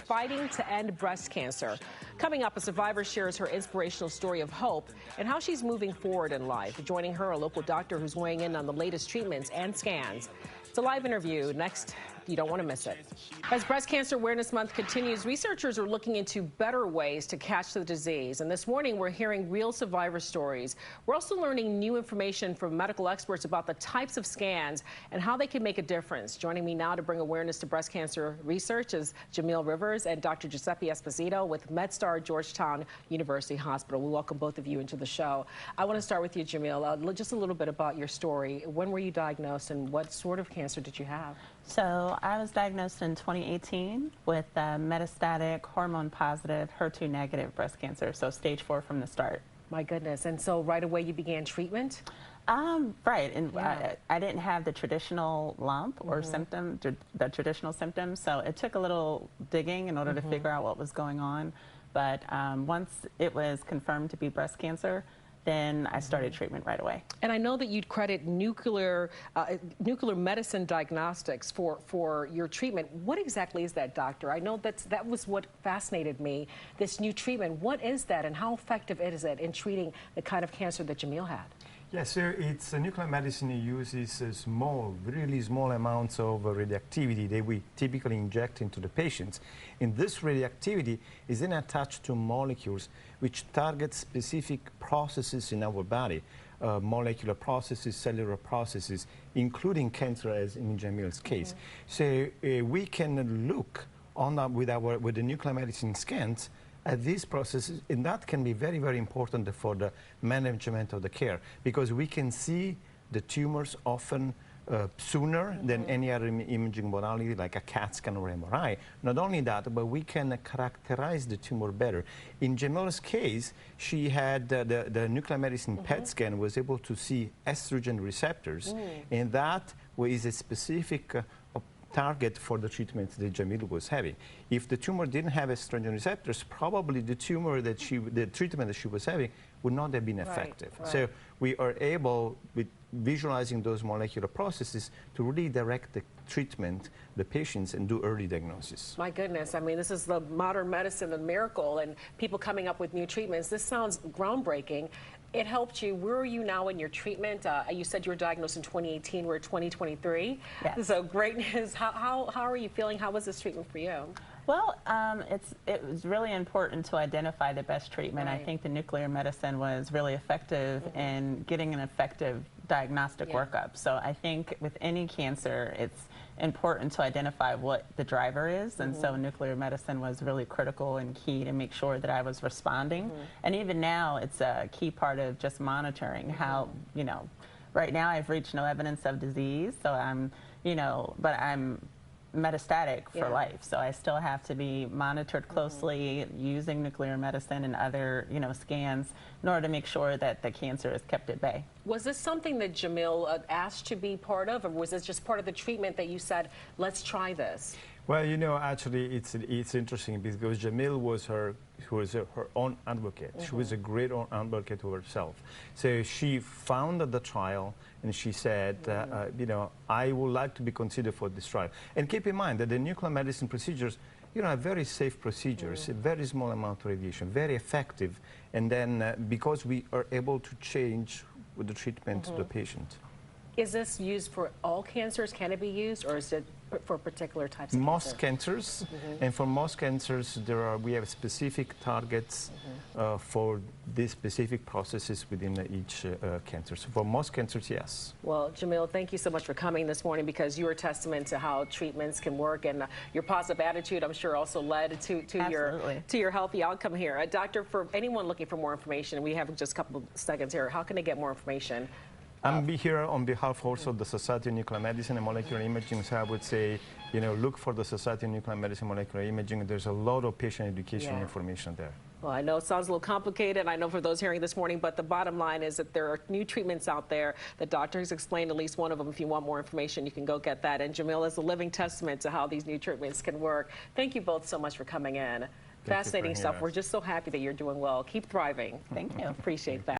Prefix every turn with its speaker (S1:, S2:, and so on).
S1: fighting to end breast cancer. Coming up, a survivor shares her inspirational story of hope and how she's moving forward in life. Joining her, a local doctor who's weighing in on the latest treatments and scans. It's a live interview. Next, you don't want to miss it. As Breast Cancer Awareness Month continues, researchers are looking into better ways to catch the disease. And this morning, we're hearing real survivor stories. We're also learning new information from medical experts about the types of scans and how they can make a difference. Joining me now to bring awareness to breast cancer research is Jamil Rivers and Dr. Giuseppe Esposito with MedStar Georgetown University Hospital. We welcome both of you into the show. I want to start with you, Jamil. Just a little bit about your story. When were you diagnosed and what sort of cancer did you have?
S2: So I was diagnosed in 2018 with metastatic, hormone-positive, HER2-negative breast cancer, so stage 4 from the start.
S1: My goodness. And so right away you began treatment?
S2: Right. And
S1: yeah.
S2: I didn't have the traditional lump or symptom, the traditional symptoms, so it took a little digging in order to figure out what was going on. But once it was confirmed to be breast cancer, then I started treatment right away.
S1: And I know that you'd credit nuclear medicine diagnostics for your treatment. What exactly is that, doctor? I know that was what fascinated me, this new treatment. What is that and how effective is it in treating the kind of cancer that Jamil had?
S3: Yes, so it's nuclear medicine uses really small amounts of radioactivity that we typically inject into the patients. And this radioactivity is then attached to molecules which target specific processes in our body, molecular processes, cellular processes, including cancer, as in Jamil's case. So we can look on with the nuclear medicine scans at these processes, and that can be very, very important for the management of the care, because we can see the tumors often sooner than any other imaging modality like a CAT scan or MRI. Not only that, but we can characterize the tumor better. In Jamil's case, she had the nuclear medicine PET scan was able to see estrogen receptors, and that is a specific target for the treatment that Jamil was having. If the tumor didn't have estrogen receptors, probably the treatment that she was having would not have been effective.
S1: Right.
S3: So we are able, with visualizing those molecular processes, to really direct the treatment, the patients, and do early diagnosis.
S1: My goodness, I mean, this is the modern medicine, the miracle, and people coming up with new treatments. This sounds groundbreaking. It helped you. Where are you now in your treatment? You said you were diagnosed in 2018. We're 2023.
S2: Yes.
S1: So great news. How are you feeling? How was this treatment for you?
S2: Well, it was really important to identify the best treatment.
S1: Right.
S2: I think the nuclear medicine was really effective in getting an effective diagnostic workup. So I think with any cancer, it's important to identify what the driver is, and so nuclear medicine was really critical and key to make sure that I was responding. And even now, it's a key part of just monitoring how, right now I've reached no evidence of disease, so I'm, but I'm metastatic for life, so I still have to be monitored closely using nuclear medicine and other scans in order to make sure that the cancer is kept at bay.
S1: Was this something that Jamil asked to be part of, or was this just part of the treatment that you said, let's try this?
S3: Well, actually, it's interesting because Jamil was her own advocate. She was a great own advocate to herself. So she founded the trial, and she said, I would like to be considered for this trial. And keep in mind that the nuclear medicine procedures, are very safe procedures, a very small amount of radiation, very effective. And then because we are able to change with the treatment to the patient.
S1: Is this used for all cancers? Can it be used, or is it for particular types of
S3: most cancers, and for most cancers, we have specific targets for these specific processes within each cancer. So for most cancers, yes.
S1: Well, Jamil, thank you so much for coming this morning, because you are a testament to how treatments can work, and your positive attitude, I'm sure, also led to your healthy outcome here. Doctor, for anyone looking for more information, we have just a couple of seconds here. How can they get more information?
S3: I'm here on behalf also of the Society of Nuclear Medicine and Molecular Imaging, so I would say, look for the Society of Nuclear Medicine and Molecular Imaging. There's a lot of patient education information there.
S1: Well, I know it sounds a little complicated, I know for those hearing this morning, but the bottom line is that there are new treatments out there. The doctor has explained at least one of them. If you want more information, you can go get that. And Jamil is a living testament to how these new treatments can work. Thank you both so much for coming in. Fascinating stuff. We're just so happy that you're doing well. Keep thriving.
S2: Thank you.
S1: Appreciate that.